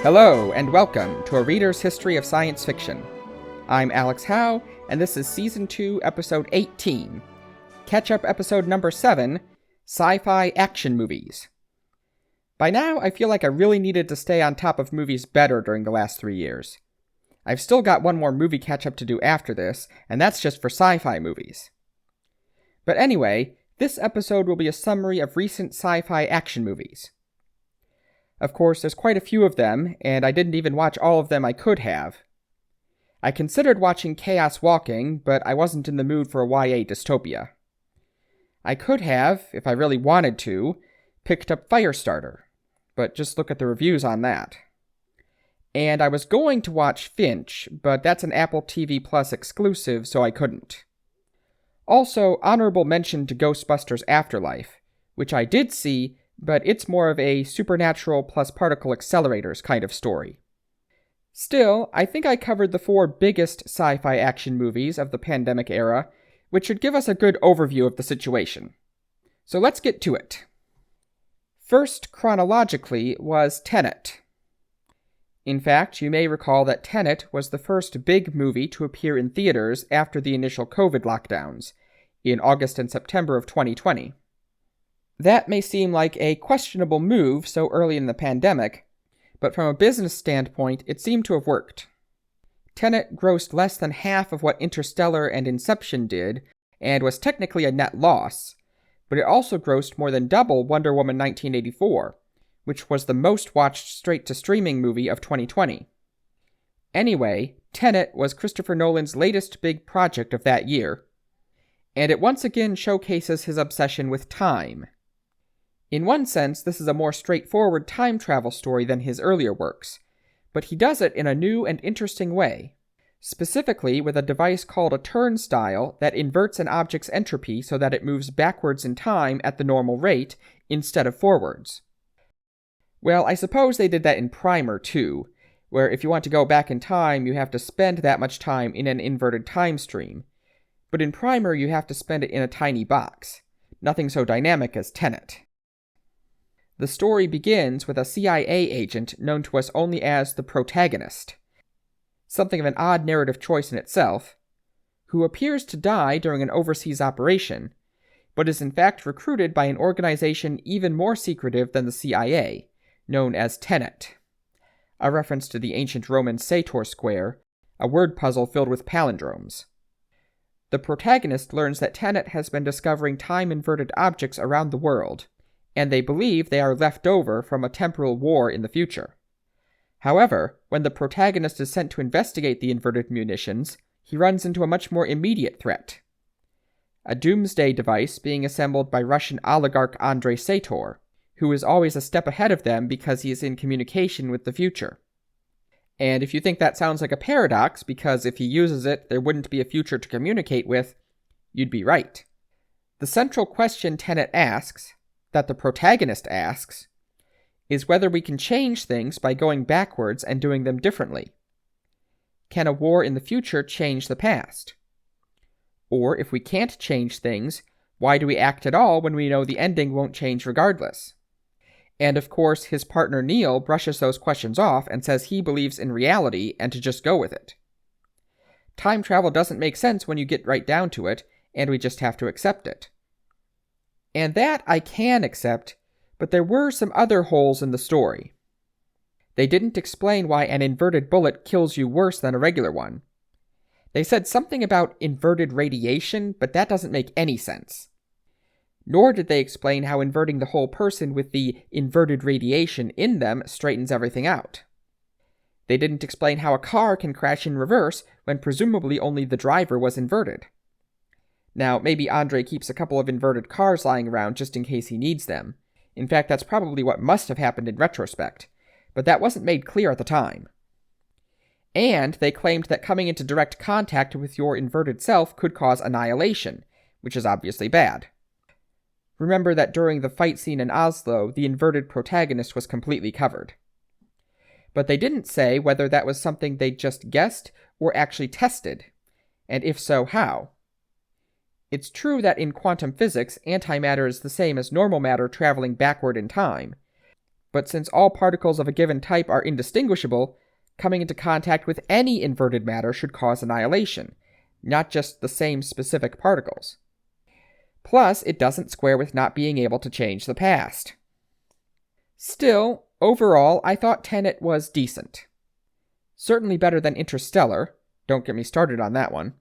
Hello, and welcome to A Reader's History of Science Fiction. I'm Alex Howe, and this is Season 2, Episode 18. Catch-up Episode Number 7, Sci-Fi Action Movies. By now, I feel like I really needed to stay on top of movies better during the last 3 years. I've still got one more movie catch-up to do after this, and that's just for sci-fi movies. But anyway, this episode will be a summary of recent sci-fi action movies. Of course, there's quite a few of them, and I didn't even watch all of them I could have. I considered watching Chaos Walking, but I wasn't in the mood for a YA dystopia. I could have, if I really wanted to, picked up Firestarter, but just look at the reviews on that. And I was going to watch Finch, but that's an Apple TV Plus exclusive, so I couldn't. Also, honorable mention to Ghostbusters Afterlife, which I did see, but it's more of a supernatural plus particle accelerators kind of story. Still, I think I covered the 4 biggest sci-fi action movies of the pandemic era, which should give us a good overview of the situation. So let's get to it. First, chronologically, was Tenet. In fact, you may recall that Tenet was the first big movie to appear in theaters after the initial COVID lockdowns, in August and September of 2020. That may seem like a questionable move so early in the pandemic, but from a business standpoint, it seemed to have worked. Tenet grossed less than half of what Interstellar and Inception did, and was technically a net loss, but it also grossed more than double Wonder Woman 1984, which was the most watched straight-to-streaming movie of 2020. Anyway, Tenet was Christopher Nolan's latest big project of that year, and it once again showcases his obsession with time. In one sense, this is a more straightforward time travel story than his earlier works, but he does it in a new and interesting way, specifically with a device called a turnstile that inverts an object's entropy so that it moves backwards in time at the normal rate instead of forwards. Well, I suppose they did that in Primer too, where if you want to go back in time, you have to spend that much time in an inverted time stream. But in Primer, you have to spend it in a tiny box. Nothing so dynamic as Tenet. The story begins with a CIA agent known to us only as the protagonist, something of an odd narrative choice in itself, who appears to die during an overseas operation, but is in fact recruited by an organization even more secretive than the CIA, known as Tenet, a reference to the ancient Roman Sator Square, a word puzzle filled with palindromes. The protagonist learns that Tenet has been discovering time-inverted objects around the world, and they believe they are left over from a temporal war in the future. However, when the protagonist is sent to investigate the inverted munitions, he runs into a much more immediate threat. A doomsday device being assembled by Russian oligarch Andrei Sator, who is always a step ahead of them because he is in communication with the future. And if you think that sounds like a paradox, because if he uses it, there wouldn't be a future to communicate with, you'd be right. The central question Tenet asks, that the protagonist asks, is whether we can change things by going backwards and doing them differently. Can a war in the future change the past? Or if we can't change things, why do we act at all when we know the ending won't change regardless? And of course, his partner Neil brushes those questions off and says he believes in reality and to just go with it. Time travel doesn't make sense when you get right down to it, and we just have to accept it. And that I can accept, but there were some other holes in the story. They didn't explain why an inverted bullet kills you worse than a regular one. They said something about inverted radiation, but that doesn't make any sense. Nor did they explain how inverting the whole person with the inverted radiation in them straightens everything out. They didn't explain how a car can crash in reverse when presumably only the driver was inverted. Now, maybe Andre keeps a couple of inverted cars lying around just in case he needs them. In fact, that's probably what must have happened in retrospect, but that wasn't made clear at the time. And they claimed that coming into direct contact with your inverted self could cause annihilation, which is obviously bad. Remember that during the fight scene in Oslo, the inverted protagonist was completely covered. But they didn't say whether that was something they'd just guessed or actually tested, and if so, how. It's true that in quantum physics, antimatter is the same as normal matter traveling backward in time, But since all particles of a given type are indistinguishable, coming into contact with any inverted matter should cause annihilation, not just the same specific particles. Plus, it doesn't square with not being able to change the past. Still, overall, I thought Tenet was decent. Certainly better than Interstellar, don't get me started on that one,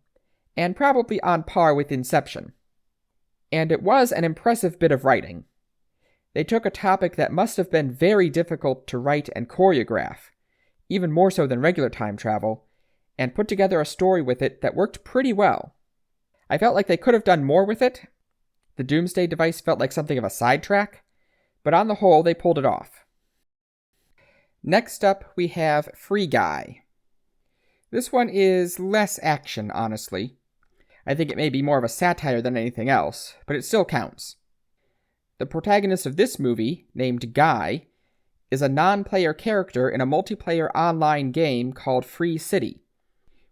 and probably on par with Inception. And it was an impressive bit of writing. They took a topic that must have been very difficult to write and choreograph, even more so than regular time travel, and put together a story with it that worked pretty well. I felt like they could have done more with it. The Doomsday device felt like something of a sidetrack, but on the whole, they pulled it off. Next up, we have Free Guy. This one is less action, honestly. I think it may be more of a satire than anything else, but it still counts. The protagonist of this movie, named Guy, is a non-player character in a multiplayer online game called Free City,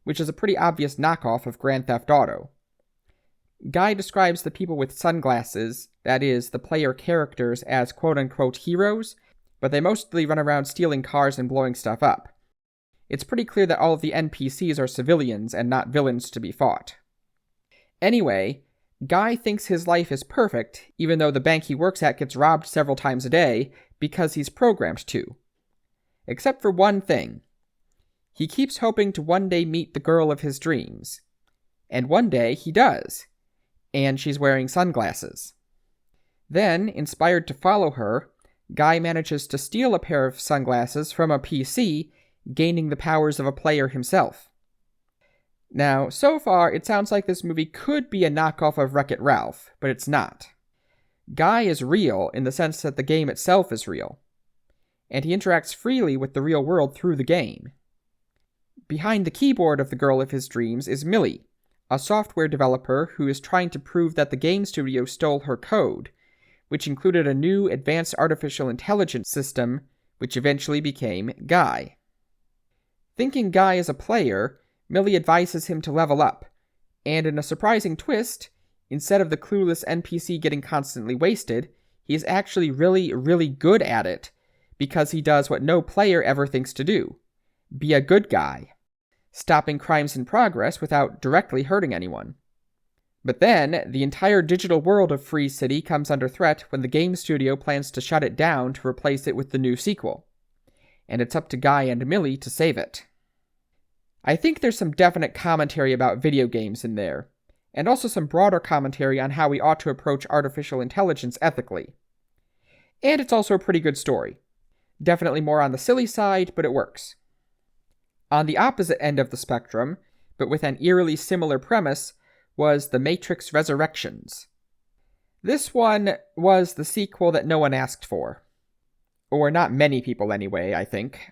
which is a pretty obvious knockoff of Grand Theft Auto. Guy describes the people with sunglasses, that is, the player characters, as quote-unquote heroes, but they mostly run around stealing cars and blowing stuff up. It's pretty clear that all of the NPCs are civilians and not villains to be fought. Anyway, Guy thinks his life is perfect, even though the bank he works at gets robbed several times a day, because he's programmed to. Except for one thing. He keeps hoping to one day meet the girl of his dreams. And one day he does. And she's wearing sunglasses. Then, inspired to follow her, Guy manages to steal a pair of sunglasses from a PC, gaining the powers of a player himself. Now, so far, it sounds like this movie could be a knockoff of Wreck-It Ralph, but it's not. Guy is real in the sense that the game itself is real, and he interacts freely with the real world through the game. Behind the keyboard of the girl of his dreams is Millie, a software developer who is trying to prove that the game studio stole her code, which included a new advanced artificial intelligence system, which eventually became Guy. Thinking Guy is a player, Millie advises him to level up, and in a surprising twist, instead of the clueless NPC getting constantly wasted, he is actually really, really good at it, because he does what no player ever thinks to do: be a good guy, stopping crimes in progress without directly hurting anyone. But then, the entire digital world of Free City comes under threat when the game studio plans to shut it down to replace it with the new sequel, and it's up to Guy and Millie to save it. I think there's some definite commentary about video games in there, and also some broader commentary on how we ought to approach artificial intelligence ethically. And it's also a pretty good story. Definitely more on the silly side, but it works. On the opposite end of the spectrum, but with an eerily similar premise, was The Matrix Resurrections. This one was the sequel that no one asked for. Or not many people anyway, I think.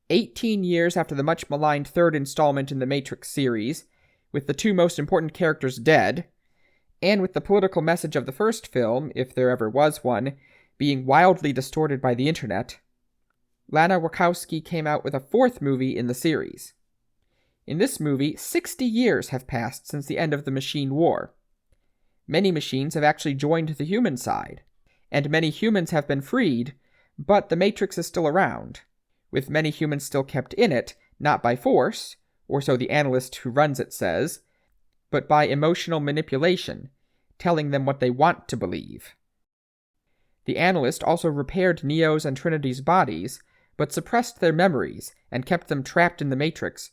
18 years after the much maligned third installment in the Matrix series, with the two most important characters dead, and with the political message of the first film, if there ever was one, being wildly distorted by the internet, Lana Wachowski came out with a fourth movie in the series. In this movie, 60 years have passed since the end of the Machine War. Many machines have actually joined the human side, and many humans have been freed, but the Matrix is still around, with many humans still kept in it, not by force, or so the analyst who runs it says, but by emotional manipulation, telling them what they want to believe. The analyst also repaired Neo's and Trinity's bodies, but suppressed their memories and kept them trapped in the Matrix,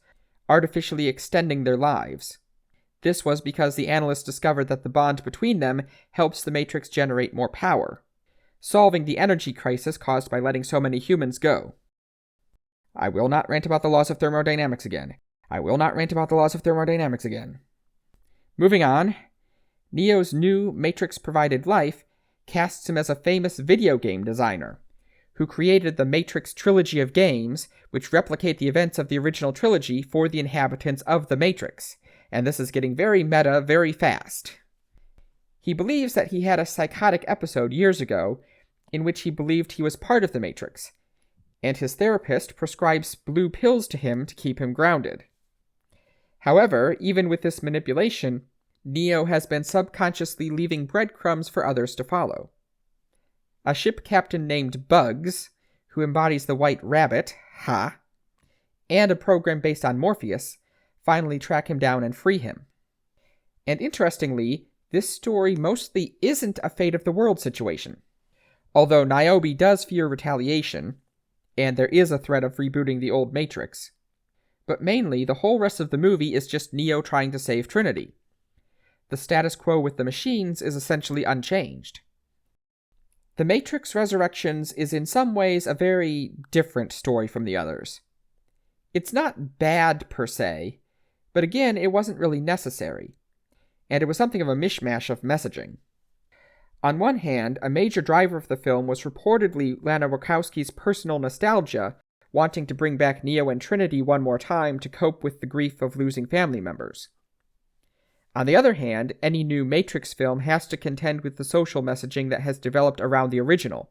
artificially extending their lives. This was because the analyst discovered that the bond between them helps the Matrix generate more power, solving the energy crisis caused by letting so many humans go. I will not rant about the laws of thermodynamics again. Moving on, Neo's new Matrix-provided life casts him as a famous video game designer, who created the Matrix trilogy of games, which replicate the events of the original trilogy for the inhabitants of the Matrix, and this is getting very meta very fast. He believes that he had a psychotic episode years ago in which he believed he was part of the Matrix, and his therapist prescribes blue pills to him to keep him grounded. However, even with this manipulation, Neo has been subconsciously leaving breadcrumbs for others to follow. a ship captain named Bugs, who embodies the White Rabbit, Ha, and a program based on Morpheus, finally track him down and free him. And interestingly, this story mostly isn't a fate of the world situation. Although Niobe does fear retaliation, and there is a threat of rebooting the old Matrix. But mainly, the whole rest of the movie is just Neo trying to save Trinity. The status quo with the machines is essentially unchanged. The Matrix Resurrections is in some ways a very different story from the others. It's not bad per se, but again, it wasn't really necessary, and it was something of a mishmash of messaging. On one hand, a major driver of the film was reportedly Lana Wachowski's personal nostalgia, wanting to bring back Neo and Trinity one more time to cope with the grief of losing family members. On the other hand, any new Matrix film has to contend with the social messaging that has developed around the original,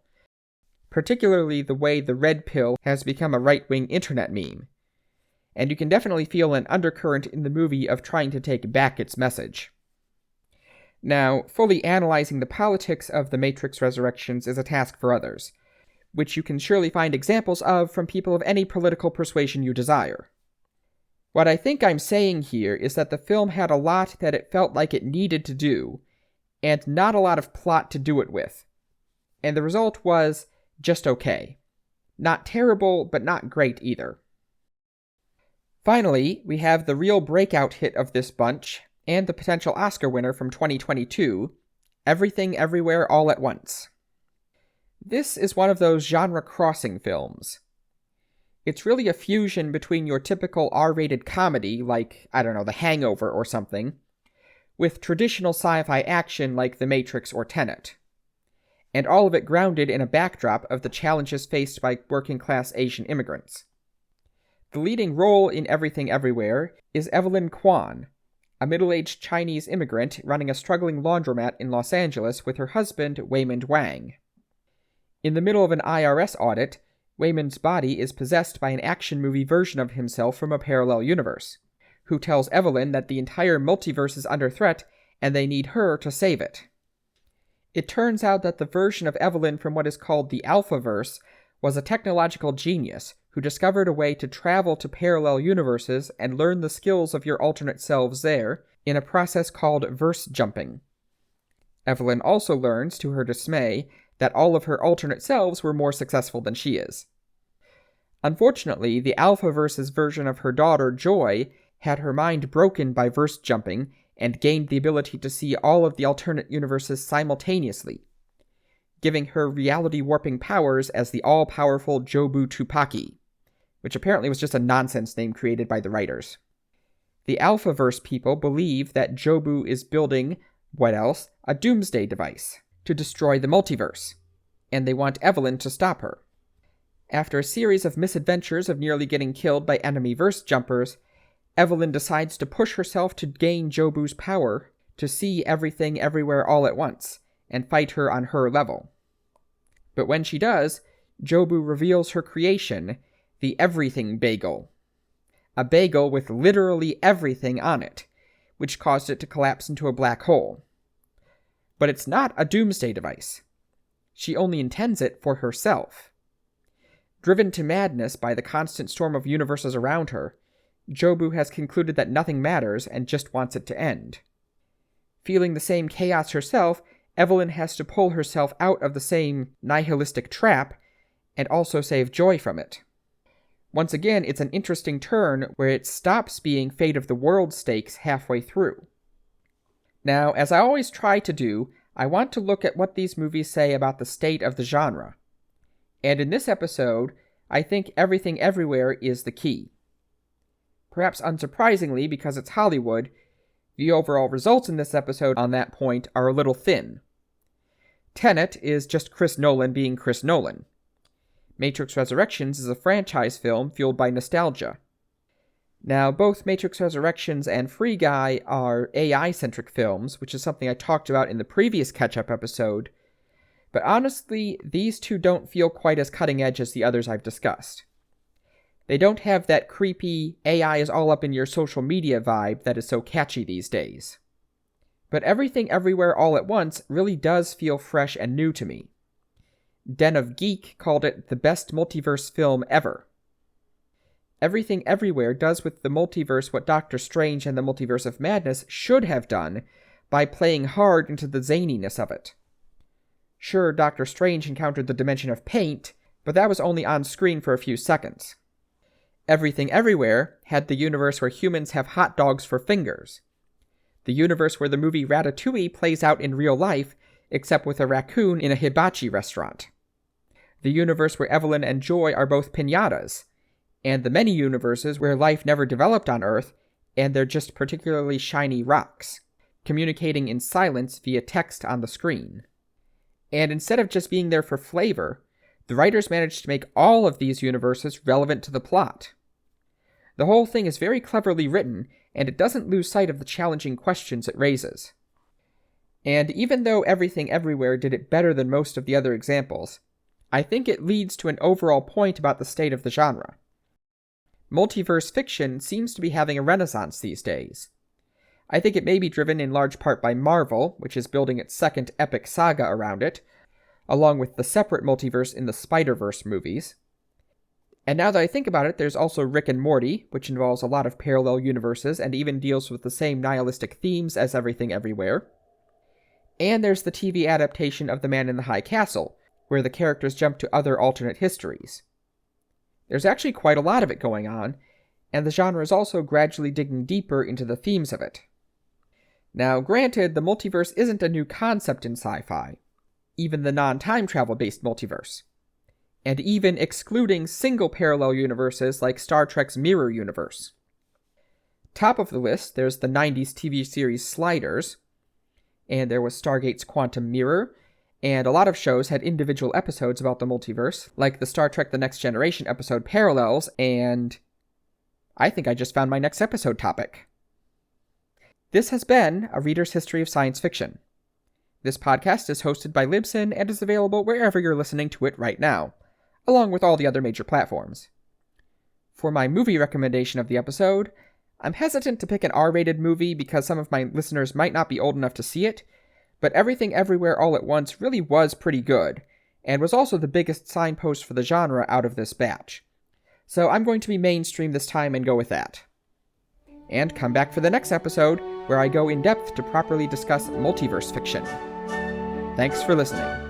particularly the way the red pill has become a right-wing internet meme. And you can definitely feel an undercurrent in the movie of trying to take back its message. Now, fully analyzing the politics of the Matrix Resurrections is a task for others, which you can surely find examples of from people of any political persuasion you desire. What I think I'm saying here is that the film had a lot that it felt like it needed to do, and not a lot of plot to do it with. And the result was just okay. Not terrible, but not great either. Finally, we have the real breakout hit of this bunch, and the potential Oscar winner from 2022, Everything Everywhere All at Once. This is one of those genre-crossing films. It's really a fusion between your typical R-rated comedy, like, The Hangover or something, with traditional sci-fi action like The Matrix or Tenet. And all of it grounded in a backdrop of the challenges faced by working-class Asian immigrants. The leading role in Everything Everywhere is Evelyn Kwan, a middle-aged Chinese immigrant running a struggling laundromat in Los Angeles with her husband, Waymond Wang. In the middle of an IRS audit, Waymond's body is possessed by an action movie version of himself from a parallel universe, who tells Evelyn that the entire multiverse is under threat and they need her to save it. It turns out that the version of Evelyn from what is called the Alphaverse was a technological genius who discovered a way to travel to parallel universes and learn the skills of your alternate selves there in a process called verse jumping. Evelyn also learns, to her dismay, that all of her alternate selves were more successful than she is. Unfortunately, the Alphaverse's version of her daughter, Joy, had her mind broken by verse jumping and gained the ability to see all of the alternate universes simultaneously, giving her reality-warping powers as the all-powerful Jobu Tupaki, which apparently was just a nonsense name created by the writers. The Alphaverse people believe that Jobu is building, a doomsday device to destroy the multiverse, and they want Evelyn to stop her. After a series of misadventures of nearly getting killed by enemy verse jumpers, Evelyn decides to push herself to gain Jobu's power to see everything everywhere all at once, and fight her on her level. But when she does, Jobu reveals her creation, the Everything Bagel. A bagel with literally everything on it, which caused it to collapse into a black hole. But it's not a doomsday device. She only intends it for herself. Driven to madness by the constant storm of universes around her, Jobu has concluded that nothing matters and just wants it to end. Feeling the same chaos herself, Evelyn has to pull herself out of the same nihilistic trap and also save Joy from it. Once again, it's an interesting turn where it stops being fate of the world stakes halfway through. Now, as I always try to do, I want to look at what these movies say about the state of the genre. And in this episode, I think Everything Everywhere is the key. Perhaps unsurprisingly, because it's Hollywood, the overall results in this episode on that point are a little thin. Tenet is just Chris Nolan being Chris Nolan. Matrix Resurrections is a franchise film fueled by nostalgia. Now, both Matrix Resurrections and Free Guy are AI-centric films, which is something I talked about in the previous catch-up episode, but honestly, these two don't feel quite as cutting-edge as the others I've discussed. They don't have that creepy, AI is all up in your social media vibe that is so catchy these days. But Everything Everywhere All at Once really does feel fresh and new to me. Den of Geek called it the best multiverse film ever. Everything Everywhere does with the multiverse what Doctor Strange and the Multiverse of Madness should have done by playing hard into the zaniness of it. Sure, Doctor Strange encountered the dimension of paint, but that was only on screen for a few seconds. Everything Everywhere had the universe where humans have hot dogs for fingers. The universe where the movie Ratatouille plays out in real life, except with a raccoon in a hibachi restaurant. The universe where Evelyn and Joy are both piñatas, and the many universes where life never developed on Earth, and they're just particularly shiny rocks, communicating in silence via text on the screen. And instead of just being there for flavor, the writers managed to make all of these universes relevant to the plot. The whole thing is very cleverly written, and it doesn't lose sight of the challenging questions it raises. And even though Everything Everywhere did it better than most of the other examples, I think it leads to an overall point about the state of the genre. Multiverse fiction seems to be having a renaissance these days. I think it may be driven in large part by Marvel, which is building its second epic saga around it, along with the separate multiverse in the Spider-Verse movies. And now that I think about it, there's also Rick and Morty, which involves a lot of parallel universes and even deals with the same nihilistic themes as Everything Everywhere. And there's the TV adaptation of The Man in the High Castle, where the characters jump to other alternate histories. There's actually quite a lot of it going on, and the genre is also gradually digging deeper into the themes of it. Now, granted, the multiverse isn't a new concept in sci-fi, even the non-time travel-based multiverse, and even excluding single parallel universes like Star Trek's Mirror Universe. Top of the list, there's the 90s TV series Sliders, and there was Stargate's Quantum Mirror, and a lot of shows had individual episodes about the multiverse, like the Star Trek The Next Generation episode Parallels, and I think I just found my next episode topic. This has been A Reader's History of Science Fiction. This podcast is hosted by Libsyn and is available wherever you're listening to it right now, along with all the other major platforms. For my movie recommendation of the episode, I'm hesitant to pick an R-rated movie because some of my listeners might not be old enough to see it, but Everything Everywhere All at Once really was pretty good, and was also the biggest signpost for the genre out of this batch. So I'm going to be mainstream this time and go with that. And come back for the next episode, where I go in depth to properly discuss multiverse fiction. Thanks for listening.